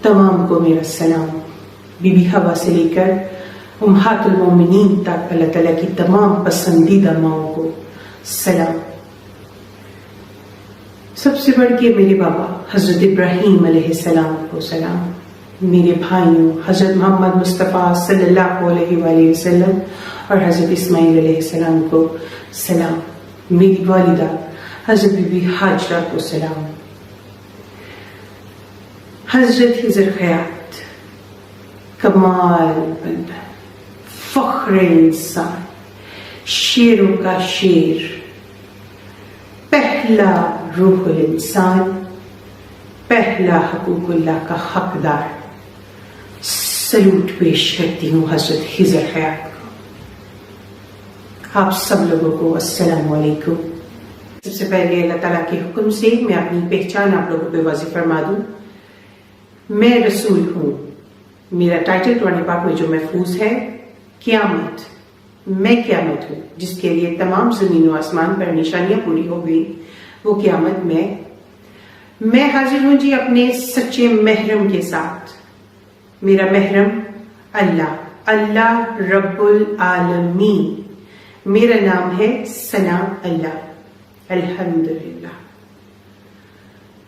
تمام کو میرا سلام. بی بی حوا سے لے کر امہات المومنین تک اللہ تعالیٰ کی تمام پسندیدہ ماؤں کو سلام. سب سے بڑھ کے میرے بابا حضرت ابراہیم علیہ السلام کو سلام. میرے بھائیوں حضرت محمد مصطفیٰ صلی اللہ علیہ وآلہ وسلم اور حضرت اسماعیل علیہ السلام کو سلام. میری والدہ حضرت بی بی حاجرہ کو سلام. حضرت خضر خیاط کمال بندہ، فخر انسان، شیروں کا شیر، پہلا روح الانسان، پہلا حقوق اللہ کا حقدار. سلوٹ پیش کرتی ہوں حضرت خضر خیاط کو. آپ سب لوگوں کو السلام علیکم. سب سے پہلے اللہ تعالیٰ کے حکم سے میں اپنی پہچان آپ لوگوں پہ واضح فرما دوں. میں رسول ہوں. میرا ٹائٹل قرآن پاک میں جو محفوظ ہے قیامت. میں قیامت ہوں جس کے لیے تمام زمین و آسمان پر نشانیاں پوری ہو گئی. وہ قیامت میں حاضر ہوں جی اپنے سچے محرم کے ساتھ. میرا محرم اللہ رب العالمین. میرا نام ہے ثنا اللہ. الحمدللہ.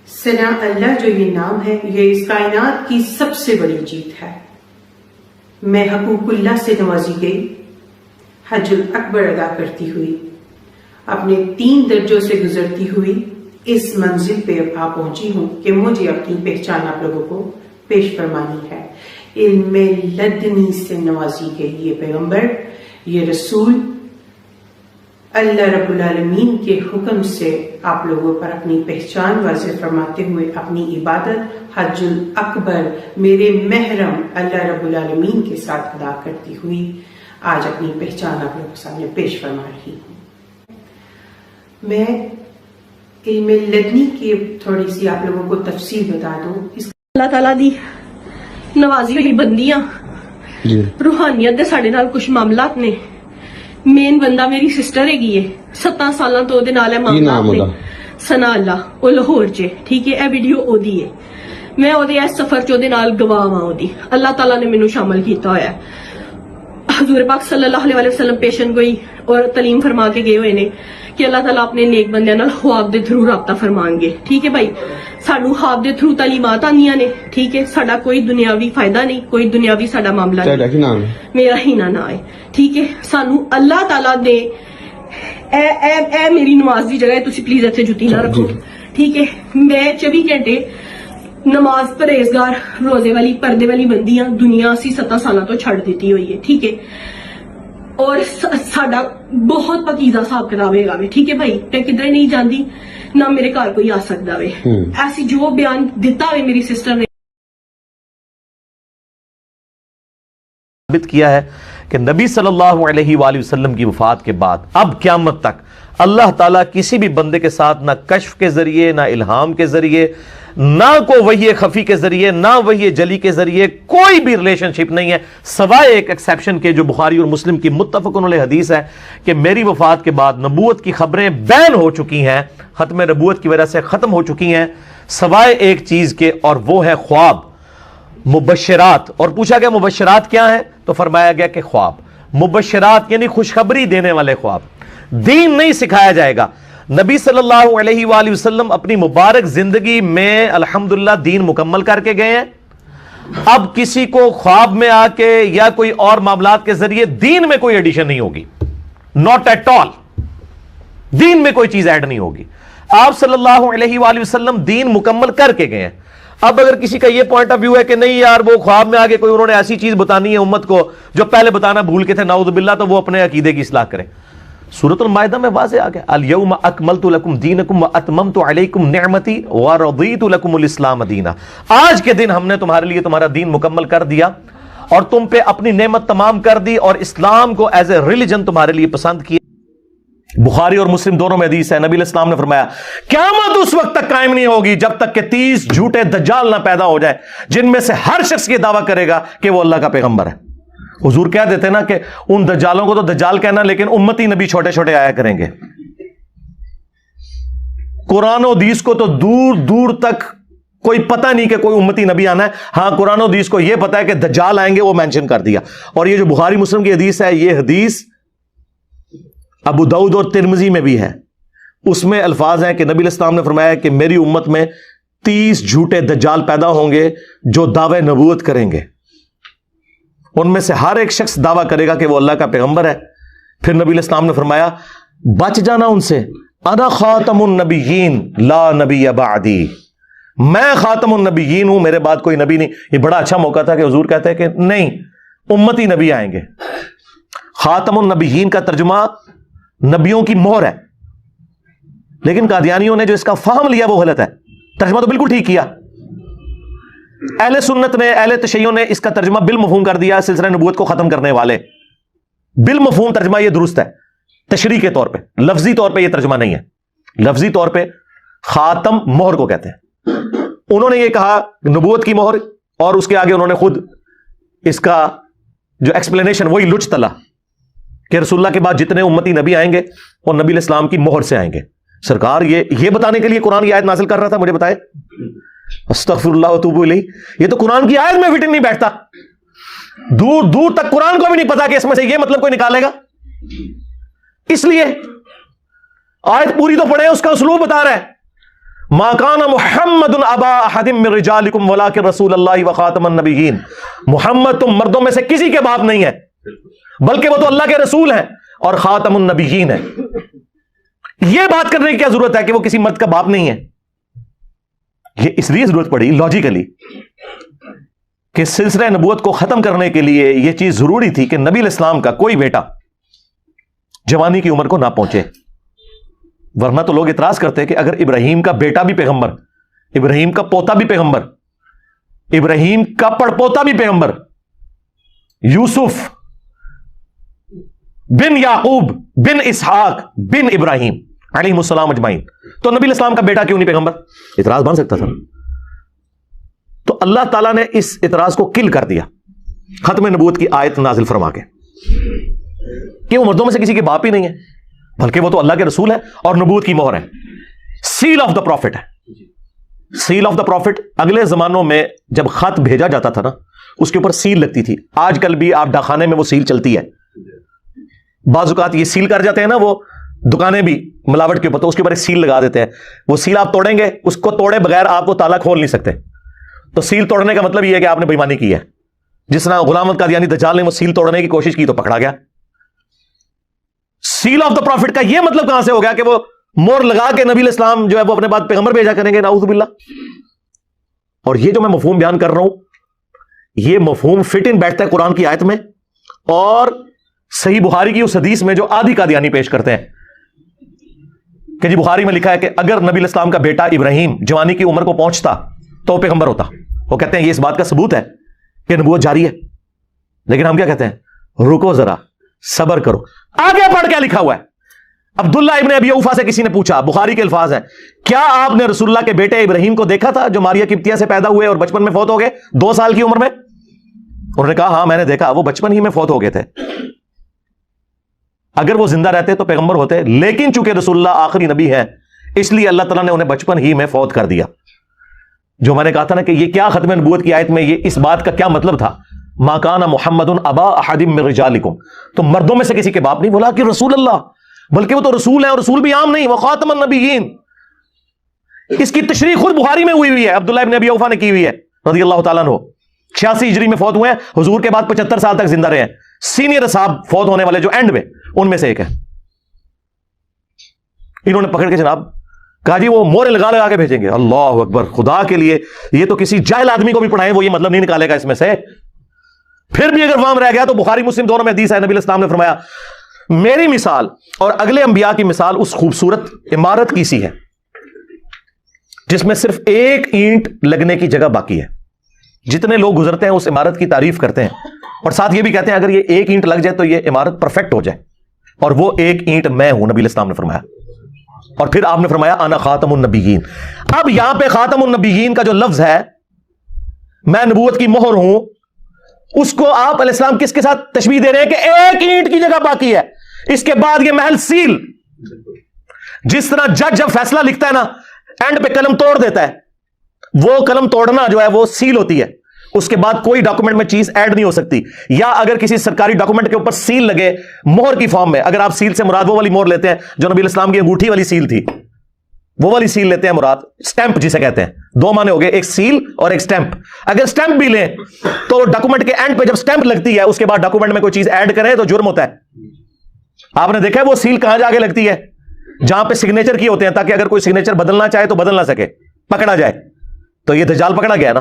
ثنا اللہ جو یہ نام ہے یہ اس کائنات کی سب سے بڑی جیت ہے. میں حقوق اللہ سے نوازی گئی. حج الاکبر ادا کرتی ہوئی اپنے 3 درجوں سے گزرتی ہوئی اس منزل پہ اب آ پہنچی ہوں کہ مجھے اپنی پہچان آپ لوگوں کو پیش فرمانی ہے. علم لدنی سے نوازی گئی یہ پیغمبر، یہ رسول، اللہ رب العالمین کے حکم سے آپ لوگوں پر اپنی پہچان واضح فرماتے ہوئے اپنی عبادت حج الاکبر میرے محرم اللہ رب العالمین کے ساتھ ادا کرتی ہوئی آج اپنی پہچان آپ لوگوں کے سامنے پیش فرما رہی ہوں. میں علم لدنی کی تھوڑی سی آپ لوگوں کو تفصیل بتا دوں. اللہ تعالیٰ دی نوازی ہوئی بندیاں روحانیت دے ساڈے نال کچھ معاملات نے. مین بندہ میری سسٹر ہے گی ہے 7 سالاں تو دے نال ہے معاملات نے. ثنا اللہ او لاہور چ ٹھیک ہے. اے ویڈیو او دی ہے. میں او دے اس سفر چ دے نال گواہ ہاں. او دی اللہ تعالیٰ نے مینوں شامل کیتا ہویا ہے. حضور پاک صلی اللہ علیہ وسلم پیشن گوئی اور تعلیم فرما کے گئے ہوئے نے کہ اللہ تعالیٰ اپنے نیک بندیاں نال خواب دے تھرو رابطہ فرمان گے. ٹھیک ہے بھائی. سانو خواب دے تھرو تعلیمات آندیاں نے. ٹھیک ہے. ساڈا کوئی دنیاوی فائدہ نہیں، کوئی دنیاوی ساڈا معاملہ نہیں. میرا ہی نہ ہے. ٹھیک ہے. سانو اللہ تعالیٰ نے اے میری نماز دی جگہ تسی پلیز اتنے جتی نہ رکھو. ٹھیک ہے. میں 24 گھنٹے نماز پرہیزگار روزے والی پردے والی بندیاں دنیا اسی 7 سالاں تو چھڑ دیتی ہوئی ہے. ٹھیک ہے. اور ساڈا بہت پکیزہ حساب کتاب ہے گا. ٹھیک ہے بھائی. میں کدھر نہیں جاندی نہ میرے گھر کوئی آ سکتا وے. ایسی جو بیان دیتا ہوئے میری سسٹر نے ثابت کیا ہے کہ نبی صلی اللہ علیہ وآلہ وسلم کی وفات کے بعد اب قیامت تک اللہ تعالیٰ کسی بھی بندے کے ساتھ نہ کشف کے ذریعے، نہ الہام کے ذریعے، نہ کوئی وحی خفی کے ذریعے، نہ وحی جلی کے ذریعے کوئی بھی ریلیشن شپ نہیں ہے، سوائے ایک ایکسیپشن کے جو بخاری اور مسلم کی متفقن علیہ حدیث ہے کہ میری وفات کے بعد نبوت کی خبریں بین ہو چکی ہیں، ختم نبوت کی وجہ سے ختم ہو چکی ہیں، سوائے ایک چیز کے، اور وہ ہے خواب، مبشرات. اور پوچھا گیا مبشرات کیا ہیں تو فرمایا گیا کہ خواب. مبشرات یعنی خوشخبری دینے والے خواب. دین نہیں سکھایا جائے گا. نبی صلی اللہ علیہ وآلہ وسلم اپنی مبارک زندگی میں الحمدللہ دین مکمل کر کے گئے ہیں. اب کسی کو خواب میں آ کے یا کوئی اور معاملات کے ذریعے دین میں کوئی ایڈیشن نہیں ہوگی. Not at all. دین میں کوئی چیز ایڈ نہیں ہوگی. آپ صلی اللہ علیہ وآلہ وسلم دین مکمل کر کے گئے ہیں. اب اگر کسی کا یہ پوائنٹ آف ویو ہے کہ نہیں یار وہ خواب میں آگے کوئی انہوں نے ایسی چیز بتانی ہے امت کو جو پہلے بتانا بھول کے تھے نعوذ باللہ، تو وہ اپنے عقیدے کی اصلاح کریں. سورۃ المائدہ میں واضح آ گیا الیوم اکملت لکم دینکم واتممت علیکم نعمتی ورضیت لکم الاسلام دینا. آج کے دن ہم نے تمہارے لیے تمہارا دین مکمل کر دیا اور تم پہ اپنی نعمت تمام کر دی اور اسلام کو ایز اے ریلیجن تمہارے لیے پسند کیا. بخاری اور مسلم دونوں میں حدیث ہے، نبی علیہ السلام نے فرمایا قیامت اس وقت تک قائم نہیں ہوگی جب تک کہ 30 جھوٹے دجال نہ پیدا ہو جائے جن میں سے ہر شخص یہ دعویٰ کرے گا کہ وہ اللہ کا پیغمبر ہے. حضور کہہ دیتے نا کہ ان دجالوں کو تو دجال کہنا لیکن امتی نبی چھوٹے چھوٹے آیا کریں گے. قرآن و حدیث کو تو دور دور تک کوئی پتہ نہیں کہ کوئی امتی نبی آنا ہے. ہاں قرآن و حدیث کو یہ پتا ہے کہ دجال آئیں گے, وہ مینشن کر دیا. اور یہ جو بخاری مسلم کی حدیث ہے, یہ حدیث ابو داؤد اور ترمذی میں بھی ہے. اس میں الفاظ ہیں کہ نبی علیہ السلام نے فرمایا کہ میری امت میں 30 جھوٹے دجال پیدا ہوں گے جو دعوے نبوت کریں گے. ان میں سے ہر ایک شخص دعویٰ کرے گا کہ وہ اللہ کا پیغمبر ہے. پھر نبی علیہ السلام نے فرمایا بچ جانا ان سے, انا خاتم النبیین لا نبی بعدی, میں خاتم النبیین ہوں, میرے بعد کوئی نبی نہیں. یہ بڑا اچھا موقع تھا کہ حضور کہتے ہیں کہ نہیں, امتی نبی آئیں گے. خاتم النبیین کا ترجمہ نبیوں کی مہر ہے, لیکن قادیانیوں نے جو اس کا فہم لیا وہ غلط ہے. ترجمہ تو بالکل ٹھیک کیا. اہل سنت نے, اہل تشیع نے اس کا ترجمہ بالمفہوم کر دیا, سلسلہ نبوت کو ختم کرنے والے. بالمفہوم ترجمہ یہ درست ہے, تشریح کے طور پہ. لفظی طور پہ یہ ترجمہ نہیں ہے. لفظی طور پہ خاتم مہر کو کہتے ہیں. انہوں نے یہ کہا نبوت کی مہر, اور اس کے آگے انہوں نے خود اس کا جو ایکسپلینیشن وہی لچ تلا کہ رسول اللہ کے بعد جتنے امتی نبی آئیں گے وہ نبی علیہ السلام کی مہر سے آئیں گے. سرکار یہ بتانے کے لیے قرآن کی آیت نازل کر رہا تھا, مجھے بتائے. استغفر اللہ واتوب الیہ, یہ تو قرآن کی آیت میں فٹ نہیں بیٹھتا. دور دور تک قرآن کو بھی نہیں پتا کہ اس میں سے یہ مطلب کوئی نکالے گا. اس لیے آیت پوری تو پڑھے, اس کا اسلوب بتا رہا ہے. ما کان محمد ابا احد من رجالکم ولکن رسول اللہ وخاتم النبیین. محمد تم مردوں میں سے کسی کے باپ نہیں ہے, بلکہ وہ تو اللہ کے رسول ہیں اور خاتم النبیین ہیں. یہ بات کرنے کی کیا ضرورت ہے کہ وہ کسی مرد کا باپ نہیں ہے؟ یہ اس لیے ضرورت پڑی لاجیکلی کہ سلسلہ نبوت کو ختم کرنے کے لیے یہ چیز ضروری تھی کہ نبی علیہ السلام کا کوئی بیٹا جوانی کی عمر کو نہ پہنچے. ورنہ تو لوگ اعتراض کرتے کہ اگر ابراہیم کا بیٹا بھی پیغمبر, ابراہیم کا پوتا بھی پیغمبر, ابراہیم کا پڑپوتا بھی پیغمبر, یوسف بن یعقوب بن اسحاق بن ابراہیم علیہ السلام اجمعین, تو نبی علیہ السلام کا بیٹا کیوں نہیں پیغمبر؟ اعتراض بن سکتا تھا. تو اللہ تعالیٰ نے اس اعتراض کو کل کر دیا ختم نبوت کی آیت نازل فرما کے کہ وہ مردوں میں سے کسی کے باپ ہی نہیں ہے, بلکہ وہ تو اللہ کے رسول ہے اور نبوت کی مہر ہے. سیل آف دا پروفٹ ہے. سیل آف دا پروفٹ اگلے زمانوں میں جب خط بھیجا جاتا تھا نا, اس کے اوپر سیل لگتی تھی. آج کل بھی آپ ڈاکخانے میں وہ سیل چلتی ہے. بعض اوقات یہ سیل کر جاتے ہیں نا, وہ دکانیں بھی ملاوٹ کے اوپر, تو اس کے اوپر ایک سیل لگا دیتے ہیں. وہ سیل آپ توڑیں گے, اس کو توڑے بغیر آپ وہ تالا کھول نہیں سکتے. تو سیل توڑنے کا مطلب یہ ہے کہ آپ نے بے ایمانی کی ہے. جس طرح غلام احمد قادیانی دجال نے وہ سیل توڑنے کی کوشش کی تو پکڑا گیا. سیل آف دا پروفٹ کا یہ مطلب کہاں سے ہو گیا کہ وہ مور لگا کے نبی علیہ السلام جو ہے وہ اپنے بعد پیغمبر بھیجا کریں گے؟ نعوذ باللہ. اور یہ جو میں مفہوم بیان کر رہا ہوں, یہ مفہوم فٹ ان بیٹھتا ہے قرآن کی آیت میں اور صحیح بخاری کی اس حدیث میں جو آدھی قادیانی پیش کرتے ہیں کہ جی بخاری میں لکھا ہے کہ اگر نبی علیہ السلام کا بیٹا ابراہیم جوانی کی عمر کو پہنچتا تو وہ پیغمبر ہوتا. وہ کہتے ہیں یہ اس بات کا ثبوت ہے کہ نبوت جاری ہے. لیکن ہم کیا کہتے ہیں؟ رکو ذرا, صبر کرو, آگے پڑھ کیا لکھا ہوا ہے. عبداللہ ابن ابی اوفا سے کسی نے پوچھا, بخاری کے الفاظ ہیں, کیا آپ نے رسول اللہ کے بیٹے ابراہیم کو دیکھا تھا جو ماریا قبطیہ سے پیدا ہوئے اور بچپن میں فوت ہو گئے 2 سال کی عمر میں؟ انہوں نے کہا ہاں میں نے دیکھا, وہ بچپن ہی میں فوت ہو گئے تھے. اگر وہ زندہ رہتے تو پیغمبر ہوتے, لیکن چونکہ رسول اللہ آخری نبی ہے اس لیے اللہ تعالیٰ نے انہیں بچپن ہی میں فوت کر دیا. جو میں نے کہا تھا نا کہ یہ کیا ختم نبوت کی آیت میں یہ اس بات کا کیا مطلب تھا؟ ما کان محمد ابا احد من رجالکم, تو مردوں میں سے کسی کے باپ نہیں, بولا کہ رسول اللہ, بلکہ وہ تو رسول ہے اور رسول بھی عام نہیں, وہ خاتم النبیین. اس کی تشریح خود بخاری میں ہوئی ہے, عبداللہ ابن ابی اوفا نے کی ہوئی ہے رضی اللہ تعالیٰ عنہ. 86 ہجری میں فوت ہوئے ہیں, حضور کے بعد 75 سال تک زندہ رہے ہیں. سینئر صاحب فوت ہونے والے جو اینڈ میں, ان میں سے ایک ہے. انہوں نے پکڑ کے جناب کہا جی وہ مورے لگا لگا کے بھیجیں گے. اللہ اکبر, خدا کے لیے یہ تو کسی جاہل آدمی کو بھی پڑھائیں وہ یہ مطلب نہیں نکالے گا اس میں سے. پھر بھی اگر وہاں رہ گیا تو بخاری مسلم دونوں میں حدیث ہے, نبی علیہ السلام نے فرمایا میری مثال اور اگلے انبیاء کی مثال اس خوبصورت عمارت کی سی ہے جس میں صرف ایک اینٹ لگنے کی جگہ باقی ہے. جتنے لوگ گزرتے ہیں اس عمارت کی تعریف کرتے ہیں اور ساتھ یہ بھی کہتے ہیں اگر یہ ایک اینٹ لگ جائے تو یہ عمارت پرفیکٹ ہو جائے, اور وہ ایک اینٹ میں ہوں, نبی علیہ السلام نے فرمایا. اور پھر آپ نے فرمایا انا خاتم النبیین. اب یہاں پہ خاتم النبیین کا جو لفظ ہے, میں نبوت کی مہر ہوں, اس کو آپ علیہ السلام کس کے ساتھ تشبیہ دے رہے ہیں کہ ایک اینٹ کی جگہ باقی ہے, اس کے بعد یہ محل سیل. جس طرح جج جب فیصلہ لکھتا ہے نا, اینڈ پہ قلم توڑ دیتا ہے, وہ قلم توڑنا جو ہے وہ سیل ہوتی ہے, اس کے بعد کوئی ڈاکومنٹ میں چیز ایڈ نہیں ہو سکتی. یا اگر کسی سرکاری ڈاکومنٹ کے اوپر سیل لگے مہر کی فارم میں, اگر آپ سیل سے مراد وہ والی مہر لیتے ہیں جو نبی الاسلام کی انگوٹھی والی سیل تھی, وہ والی سیل لیتے ہیں مراد, اسٹیمپ جسے کہتے ہیں, دو معنی ہو گئے, ایک سیل اور ایک اسٹیمپ. اگر اسٹیمپ بھی لیں تو ڈاکومنٹ کے اینڈ پہ جب اسٹیمپ لگتی ہے اس کے بعد ڈاکومنٹ میں کوئی چیز ایڈ کرے تو جرم ہوتا ہے. آپ نے دیکھا ہے وہ سیل کہاں جا کے لگتی ہے؟ جہاں پہ سگنیچر کی ہوتے ہیں, تاکہ اگر کوئی سگنیچر بدلنا چاہے تو بدل نہ سکے, پکڑا جائے. تو یہ دجال پکڑا گیا نا.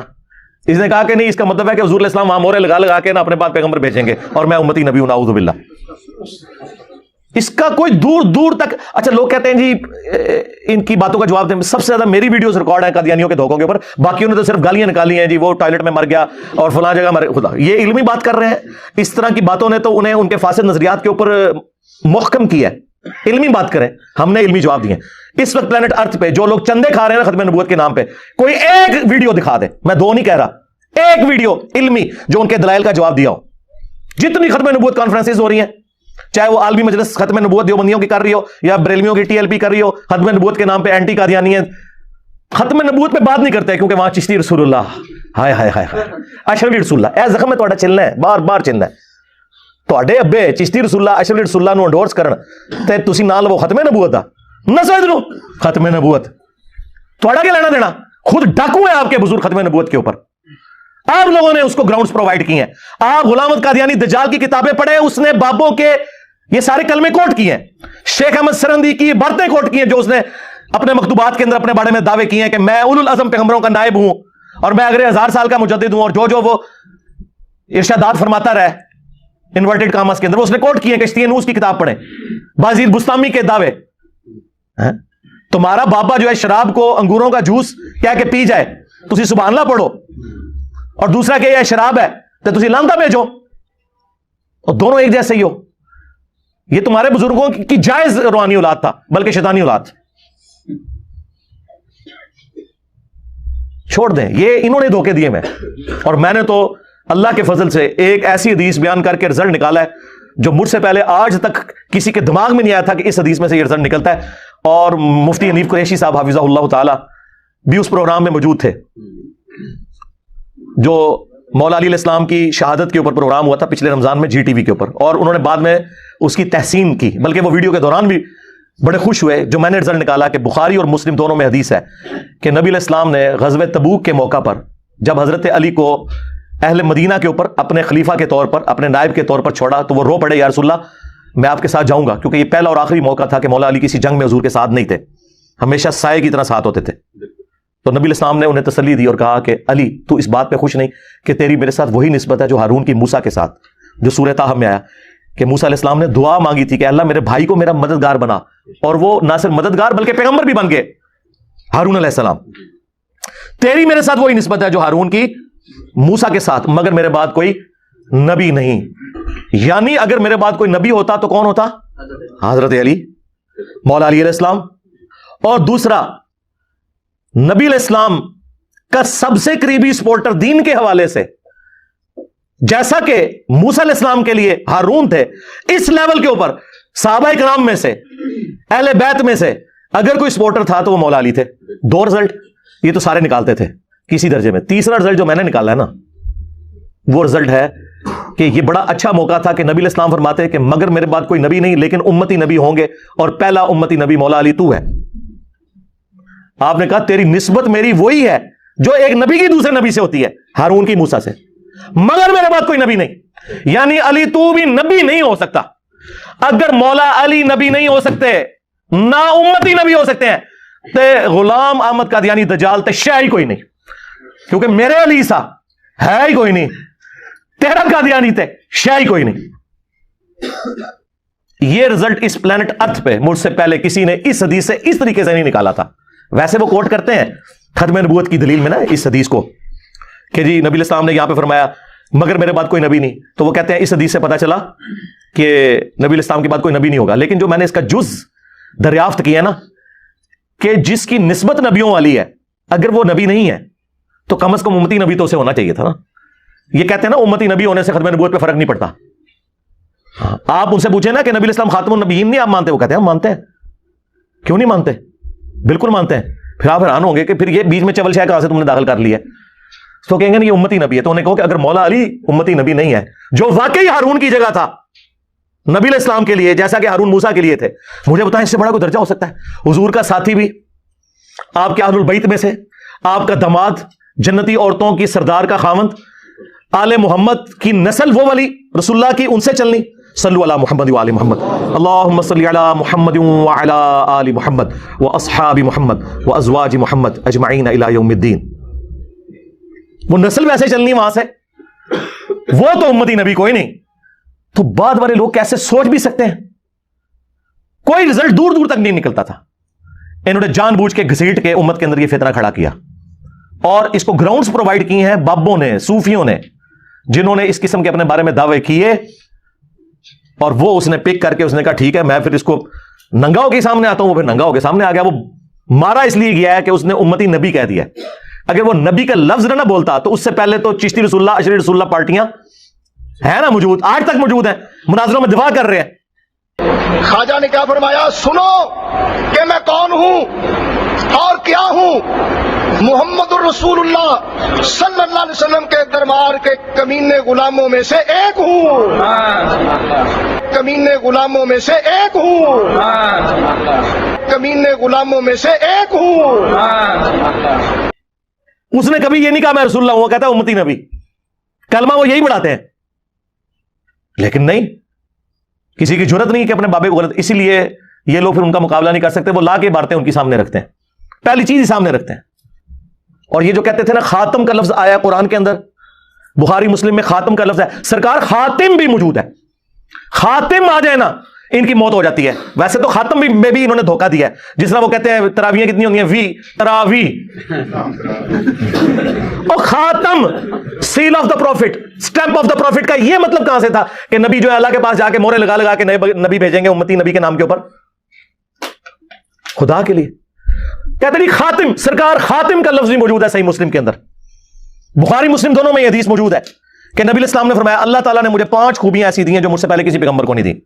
اس نے کہا کہ نہیں, اس کا مطلب ہے کہ حضور علیہ السلام وہاں مورے لگا کے نا اپنے بعد پیغمبر بھیجیں گے اور میں امتی نبی ہوں, نعوذ باللہ. اس کا کوئی دور دور تک. اچھا لوگ کہتے ہیں جی ان کی باتوں کا جواب دیں. سب سے زیادہ میری ویڈیوز ریکارڈ ہیں قادیانیوں کے دھوکوں کے اوپر, باقیوں نے تو صرف گالیاں نکالی ہیں جی, وہ ٹوائلٹ میں مر گیا اور فلاں جگہ مر. خدا یہ علمی بات کر رہے ہیں. اس طرح کی باتوں نے تو انہیں ان کے فاسد نظریات کے اوپر محکم کیا ہے. علمی بات کریں, ہم نے علمی جواب دیے. اس وقت پلانٹ ارتھ پہ جو لوگ چندے کھا رہے ہیں نا ختم نبوت کے نام پہ, کوئی ایک ویڈیو دکھا دے, میں دو نہیں کہہ رہا, ایک ویڈیو علمی جو ان کے دلائل کا جواب دیا ہو. جتنی ختم نبوت کانفرنسز ہو رہی ہیں, چاہے وہ عالمی مجلس ختم نبوت دیوبندیوں کی کر رہی ہو یا بریلویوں کی TLP کر رہی ہو, ختم نبوت کے نام پہ اینٹی قادیانی ہیں. ختم نبوت پہ بات نہیں کرتے کیونکہ وہاں چشتی رسول اللہ, ہائے ہائے ہائے اشرفی رسول اللہ, اے زخم میں تھوڑا چلنا ہے, بار بار چلنا ہے. تواڈے ابے چشتی رسول اللہ اشرفی رسول اللہ نو انڈورس کرن تے تسی نال وہ ختم نبوت دا نہ سمجھ لو. ختم نبوت تھوڑا کیا لینا دینا؟ خود ڈاکو ہیں آپ کے بزرگ ختم نبوت کے اوپر. آپ لوگوں نے اس کو گراؤنڈز پرووائڈ کی ہیں. آپ غلام احمد قادیانی دجال کی کتابیں پڑھیں, اس نے بابوں کے یہ سارے کلمے کوٹ کیے ہیں. شیخ احمد سرندی کی باتیں کوٹ کی ہیں جو اس نے اپنے مکتوبات کے اندر اپنے بارے میں دعوے کیے ہیں کہ میں اولو العزم پیغمبروں کا نائب ہوں اور میں اگلے 1000 سال کا مجدد ہوں, اور جو وہ ارشادات فرماتا رہے انورٹڈ کاماس کے اندر, وہ اس نے کوٹ کیے ہیں. کشتی نوس کی کتاب پڑھیں, بازید بستامی کے دعوے. تمہارا بابا جو ہے شراب کو انگوروں کا جوس کیا کہ پی جائے, تسی سبحان اللہ پڑھو, اور دوسرا کہ یہ شراب ہے تو تسی لانتا بھیجو, اور دونوں ایک جیسے ہی ہو. یہ تمہارے بزرگوں کی جائز روحانی اولاد تھا, بلکہ شیطانی اولاد. چھوڑ دیں, یہ انہوں نے دھوکے دیے میں, اور میں نے تو اللہ کے فضل سے ایک ایسی حدیث بیان کر کے رزلٹ نکالا ہے جو مجھ سے پہلے آج تک کسی کے دماغ میں نہیں آیا تھا کہ اس حدیث میں سے یہ رزلٹ نکلتا ہے. اور مفتی حنیف قریشی صاحب حفظہ اللہ تعالی بھی اس پروگرام میں موجود تھے, جو مولا علی علیہ السلام کی شہادت کے اوپر پروگرام ہوا تھا پچھلے رمضان میں GTV کے اوپر, اور انہوں نے بعد میں اس کی تحسین کی, بلکہ وہ ویڈیو کے دوران بھی بڑے خوش ہوئے جو میں نے رزلٹ نکالا کہ بخاری اور مسلم دونوں میں حدیث ہے کہ نبی علیہ السلام نے غزوہ تبوک کے موقع پر جب حضرت علی کو اہل مدینہ کے اوپر اپنے خلیفہ کے طور پر, اپنے نائب کے طور پر چھوڑا, تو وہ رو پڑے, یا رسول اللہ میں آپ کے ساتھ جاؤں گا, کیونکہ یہ پہلا اور آخری موقع تھا کہ مولا علی کسی جنگ میں حضور کے ساتھ نہیں تھے, ہمیشہ سائے کی طرح ساتھ ہوتے تھے. تو نبی علیہ السلام نے انہیں تسلی دی اور کہا کہ علی تو اس بات پہ خوش نہیں کہ تیری میرے ساتھ وہی نسبت ہے جو ہارون کی موسیٰ کے ساتھ, جو سورہ طٰہٰ میں آیا کہ موسیٰ علیہ السلام نے دعا مانگی تھی کہ اللہ میرے بھائی کو میرا مددگار بنا, اور وہ نہ صرف مددگار بلکہ پیغمبر بھی بن گئے ہارون علیہ السلام. تیری میرے ساتھ وہی نسبت ہے جو ہارون کی موسیٰ کے ساتھ, مگر میرے بعد کوئی نبی نہیں. یعنی اگر میرے بعد کوئی نبی ہوتا تو کون ہوتا؟ حضرت علی, مولا علی علیہ السلام. اور دوسرا, نبی علیہ السلام کا سب سے قریبی سپورٹر دین کے حوالے سے, جیسا کہ موسیٰ علیہ السلام کے لیے ہارون تھے, اس لیول کے اوپر صحابہ کرام میں سے, اہل بیت میں سے اگر کوئی سپورٹر تھا تو وہ مولا علی تھے. 2 رزلٹ یہ تو سارے نکالتے تھے کسی درجے میں. تیسرا رزلٹ جو میں نے نکالا ہے نا, وہ رزلٹ ہے کہ یہ بڑا اچھا موقع تھا کہ نبی علیہ السلام فرماتے ہیں کہ مگر میرے بعد کوئی نبی نہیں لیکن امتی نبی ہوں گے, اور پہلا امتی نبی مولا علی تو ہے. آپ نے کہا تیری نسبت میری وہی ہے جو ایک نبی کی دوسرے نبی سے ہوتی ہے, ہارون کی موسیٰ سے, مگر میرے بعد کوئی نبی نہیں. یعنی علی تو بھی نبی نہیں ہو سکتا. اگر مولا علی نبی نہیں ہو سکتے, نہ امتی نبی ہو سکتے ہیں, تے غلام احمد قادیانی دجال تے شے ہی کوئی نہیں, کیونکہ میرے علی سا ہے ہی کوئی نہیں, تیرا قادیانی تے شے ہی کوئی نہیں. یہ رزلٹ اس پلانٹ ارتھ پہ مجھ سے پہلے کسی نے اس حدیث سے اس طریقے سے نہیں نکالا تھا. ویسے وہ کوٹ کرتے ہیں ختم نبوت کی دلیل میں نا اس حدیث کو کہ جی نبی علیہ السلام نے یہاں پہ فرمایا مگر میرے بعد کوئی نبی نہیں, تو وہ کہتے ہیں اس حدیث سے پتا چلا کہ نبی علیہ السلام کے بعد کوئی نبی نہیں ہوگا. لیکن جو میں نے اس کا جز دریافت کیا نا کہ جس کی نسبت نبیوں والی ہے, اگر وہ نبی نہیں ہے تو کم از کم امتی نبی تو اسے ہونا چاہیے تھا نا. یہ کہتے ہیں نا امتی نبی ہونے سے ختم نبوت پہ فرق نہیں پڑتا. آپ ان سے پوچھیں نا کہ نبی علیہ السلام خاتم النبیین نہیں آپ مانتے, وہ کہتے ہیں ہم مانتے ہیں. کیوں نہیں مانتے؟ بالکل مانتے ہیں. پھر آپ حیران ہوں گے کہ پھر یہ بیچ میں چول شاہ کہاں سے تم نے داخل کر لی ہے. تو کہیں گے یہ امتی نبی ہے. تو انہیں کہو کہ اگر مولا علی امتی نبی نہیں ہے جو واقعی ہارون کی جگہ تھا نبی علیہ السلام کے لیے جیسا کہ ہارون موسیٰ کے لیے تھے, مجھے بتائیں اس سے بڑا کوئی درجہ ہو سکتا ہے؟ حضور کا ساتھی بھی, آپ کے اہل البیت میں سے, آپ کا داماد, جنتی عورتوں کی سردار کا خاوند, آل محمد کی نسل وہ والی رسول اللہ کی, ان سے چلنی. صلو علی محمد و آل محمد, اللہم صلی علی محمد و علی آل محمد و اصحاب محمد و ازواج محمد اجمعین الی یوم الدین. وہ نسل ویسے چلنی وہاں سے, وہ تو امتی نبی کوئی نہیں. تو بعد والے لوگ کیسے سوچ بھی سکتے ہیں؟ کوئی رزلٹ دور دور تک نہیں نکلتا تھا. انہوں نے جان بوجھ کے گھسیٹ کے امت کے اندر یہ فتنہ کھڑا کیا, اور اس کو گراؤنڈز پرووائڈ کی ہیں بابوں نے, صوفیوں نے, جنہوں نے اس قسم کے اپنے بارے میں دعوے کیے, اور وہ اس نے پک کر کے اس نے کہا ٹھیک ہے میں پھر اس کو ننگا ہو کے سامنے آتا ہوں. وہ پھر ننگا ہو کے سامنے آ گیا. وہ مارا اس لیے گیا ہے کہ اس نے امتی نبی کہہ دیا. اگر وہ نبی کا لفظ نہ بولتا تو اس سے پہلے تو چشتی رسول اللہ, اشری رسول اللہ پارٹیاں ہے نا موجود, آج تک موجود ہیں, مناظروں میں دفاع کر رہے ہیں. خواجہ نے کیا فرمایا؟ سنو کہ میں کون ہوں اور کیا ہوں. محمد الرسول اللہ صلی اللہ علیہ وسلم کے دربار کے کمینے غلاموں میں سے ایک ہوں, کمینے غلاموں میں سے ایک ہوں, کمینے غلاموں میں سے ایک ہوں. اس نے کبھی یہ نہیں کہا میں رسول اللہ ہوں, وہ کہتا ہے امتی نبی. کلمہ وہ یہی پڑھاتے ہیں, لیکن نہیں, کسی کی جرت نہیں کہ اپنے بابے کو غلط. اسی لیے یہ لوگ پھر ان کا مقابلہ نہیں کر سکتے, وہ لا کے باتیں ان کی سامنے رکھتے ہیں, پہلی چیز ہی سامنے رکھتے ہیں. اور یہ جو کہتے تھے نا خاتم کا لفظ آیا قرآن کے اندر, بخاری مسلم میں خاتم کا لفظ ہے, سرکار خاتم بھی موجود ہے. خاتم آ جائے نا ان کی موت ہو جاتی ہے. ویسے تو خاتم بھی میں بھی انہوں نے دھوکہ دیا ہے, جس طرح وہ کہتے ہیں تراویحیں کتنی ہوتی ہیں, وی تراوی, اور خاتم seal of the prophet, stamp of the prophet کا یہ مطلب کہاں سے تھا کہ نبی جو ہے اللہ کے پاس جا کے مورے لگا لگا کے نئے نبی بھیجیں گے امتی نبی کے نام کے اوپر؟ خدا کے لیے کہتے نہیں خاتم, سرکار خاتم کا لفظ بھی موجود ہے صحیح مسلم کے اندر. بخاری مسلم دونوں میں یہ حدیث موجود ہے کہ نبی الاسلام نے فرمایا اللہ تعالیٰ نے مجھے 5 خوبیاں ایسی دی ہیں جو مجھ سے پہلے کسی پیغمبر کو نہیں دی.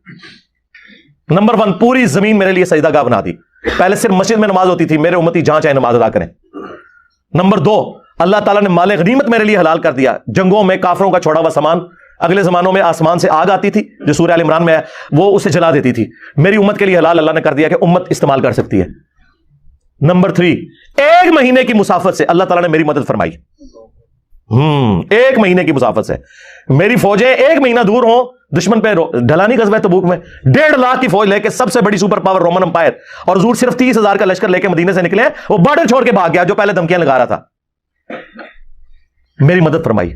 نمبر 1, پوری زمین میرے لیے سجدہ گاہ بنا دی. پہلے صرف مسجد میں نماز ہوتی تھی, میرے امتی جہاں چاہے نماز ادا کریں. نمبر 2, اللہ تعالیٰ نے مال غنیمت میرے لیے حلال کر دیا. جنگوں میں کافروں کا چھوڑا ہوا سامان, اگلے زمانوں میں آسمان سے آگ آتی تھی جو سورہ آل عمران میں ہے, وہ اسے جلا دیتی تھی. میری امت کے لیے حلال اللہ نے کر دیا کہ امت استعمال کر سکتی ہے. نمبر 3, 1 مہینے کی مسافت سے اللہ تعالیٰ نے میری مدد فرمائی. 1 مہینے کی مسافت سے میری فوجیں 1 مہینہ دور ہوں, دشمن پہ ڈھلانی غزوہ تبوک میں 1.5 لاکھ کی فوج لے کے, سب سے بڑی سپر پاور رومن امپائر, اور حضور صرف 30,000 کا لشکر لے کے مدینے سے نکلے, وہ بارڈر چھوڑ کے بھاگ گیا جو پہلے دھمکیاں لگا رہا تھا. میری مدد فرمائی.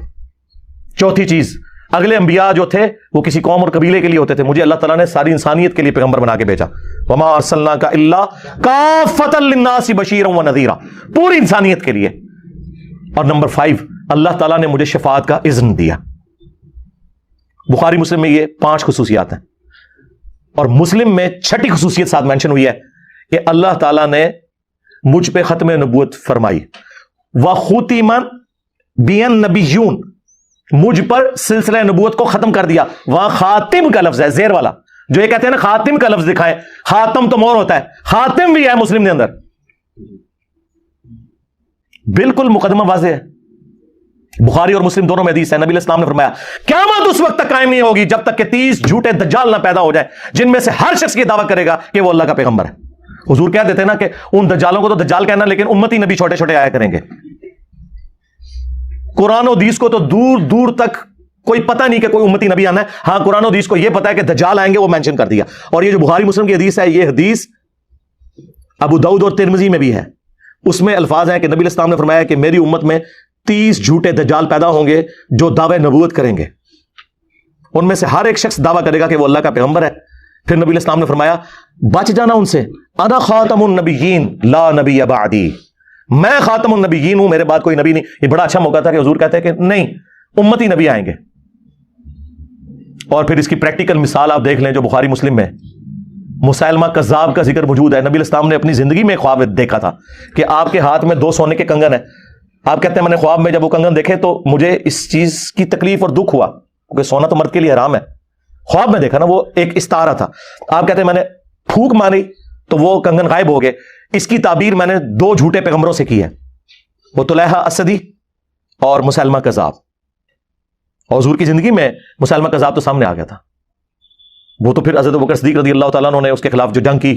چوتھی چیز, اگلے انبیاء جو تھے وہ کسی قوم اور قبیلے کے لیے ہوتے تھے, مجھے اللہ تعالیٰ نے ساری انسانیت کے لیے پیغمبر بنا کے بھیجا. وما ارسلناک الا کافۃ للناس بشیرا ونذیرا, پوری انسانیت کے لیے. اور نمبر 5, اللہ تعالیٰ نے مجھے شفاعت کا اذن دیا. بخاری مسلم میں یہ 5 خصوصیات ہیں, اور مسلم میں 6ٹھی خصوصیت ساتھ مینشن ہوئی ہے کہ اللہ تعالیٰ نے مجھ پہ ختم نبوت فرمائی. وختم بی النبیون, مجھ پر سلسلہ نبوت کو ختم کر دیا. وہاں خاتم کا لفظ ہے, زیر والا, جو یہ کہتے ہیں نا خاتم کا لفظ دکھائیں, خاتم تو مور ہوتا ہے, خاتم بھی ہے مسلم کے اندر. بالکل مقدمہ واضح ہے, بخاری اور مسلم دونوں میں حدیث ہے. نبی علیہ السلام نے فرمایا قیامت اس وقت تک قائم نہیں ہوگی جب تک کہ 30 جھوٹے دجال نہ پیدا ہو جائیں, جن میں سے ہر شخص یہ دعویٰ کرے گا کہ وہ اللہ کا پیغمبر ہے. حضور کہہ دیتے نا کہ ان دجالوں کو تو دجال کہنا, لیکن امتی نبی چھوٹے چھوٹے آیا کریں گے. قرآن و حدیث کو تو دور دور تک کوئی پتہ نہیں کہ کوئی امتی نبی آنا ہے. ہاں قرآن و حدیث کو یہ پتا ہے کہ دجال آئیں گے, وہ مینشن کر دیا. اور یہ جو بخاری مسلم کی حدیث ہے, یہ حدیث ابو داؤد اور ترمذی میں بھی ہے. اس میں الفاظ ہیں کہ نبی علیہ السلام نے فرمایا کہ میری امت میں 30 جھوٹے دجال پیدا ہوں گے جو دعوے نبوت کریں گے. ان میں سے ہر ایک شخص دعویٰ کرے گا کہ وہ اللہ کا پیغمبر ہے. پھر نبی علیہ السلام نے فرمایا بچ جانا ان سے, انا خاتم النبیین لا نبی بعدی, میں خاتم النبیین ہوں, میرے بعد کوئی نبی نہیں. یہ بڑا اچھا موقع تھا کہ حضور کہتے ہیں کہ نہیں, امتی نبی آئیں گے. اور پھر اس کی پریکٹیکل مثال آپ دیکھ لیں جو بخاری مسلم میں مسیلمہ کذاب کا ذکر موجود ہے. نبی علیہ السلام نے اپنی زندگی میں خواب دیکھا تھا کہ آپ کے ہاتھ میں 2 سونے کے کنگن ہیں. آپ کہتے ہیں میں نے خواب میں جب وہ کنگن دیکھے تو مجھے اس چیز کی تکلیف اور دکھ ہوا, کیونکہ سونا تو مرد کے لیے حرام ہے. خواب میں دیکھا نا, وہ ایک استعارہ تھا. آپ کہتے ہیں میں نے پھونک ماری تو وہ کنگن غائب ہو گئے. اس کی تعبیر میں نے 2 جھوٹے پیغمبروں سے کی ہے، وہ طلحہ اسدی اور مسلمہ کذاب. اور حضور کی زندگی میں مسلمہ کذاب تو سامنے آ گیا تھا. وہ تو پھر حضرت ابوبکر صدیق رضی اللہ تعالیٰ عنہ نے اس کے خلاف جو جنگ کی،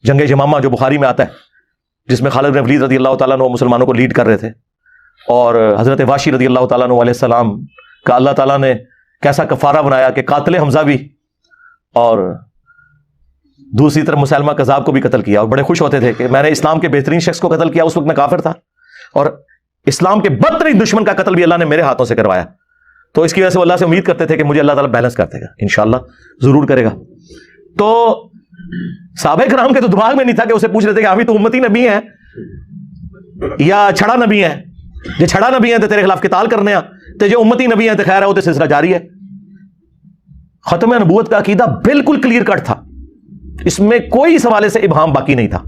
جنگ یمامہ جو بخاری میں آتا ہے، جس میں خالد بن ولید رضی اللہ تعالیٰ عنہ مسلمانوں کو لیڈ کر رہے تھے، اور حضرت واشی رضی اللہ تعالیٰ عنہ علیہ السلام کا اللہ تعالیٰ نے کیسا کفارہ بنایا کہ قاتل حمزہ بھی اور دوسری طرف مسلمہ کذاب کو بھی قتل کیا، اور بڑے خوش ہوتے تھے کہ میں نے اسلام کے بہترین شخص کو قتل کیا. اس وقت میں کافر تھا، اور اسلام کے بدترین دشمن کا قتل بھی اللہ نے میرے ہاتھوں سے کروایا. تو اس کی وجہ سے وہ اللہ سے امید کرتے تھے کہ مجھے اللہ تعالیٰ بیلنس کر دے گا، انشاءاللہ ضرور کرے گا. تو صحابہ کرام کے تو دماغ میں نہیں تھا کہ اسے پوچھ رہے تھے کہ ابھی تو امتی نبی ہیں یا چھڑا نبی ہیں. جو چھڑا نبی ہیں تو تیرے خلاف قتال کرنے تو جو امتی نبی ہیں تو خیر ہے، وہ تو سلسلہ جاری ہے. ختم نبوت کا عقیدہ بالکل کلیئر کٹ تھا، اس میں کوئی سوالے سے ابہام باقی نہیں تھا.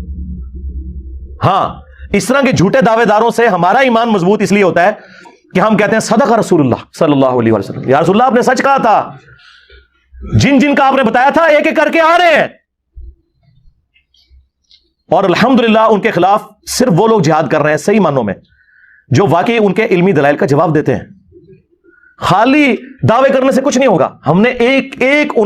ہاں، اس طرح کے جھوٹے دعوے داروں سے ہمارا ایمان مضبوط اس لیے ہوتا ہے کہ ہم کہتے ہیں صدق رسول اللہ صلی اللہ علیہ وسلم، یا رسول اللہ آپ نے سچ کہا تھا، جن جن کا آپ نے بتایا تھا ایک ایک کر کے آ رہے ہیں. اور الحمدللہ ان کے خلاف صرف وہ لوگ جہاد کر رہے ہیں صحیح معنوں میں جو واقعی ان کے علمی دلائل کا جواب دیتے ہیں. خالی دعوے کرنے سے کچھ نہیں ہوگا، ہم نے ایک ایک ان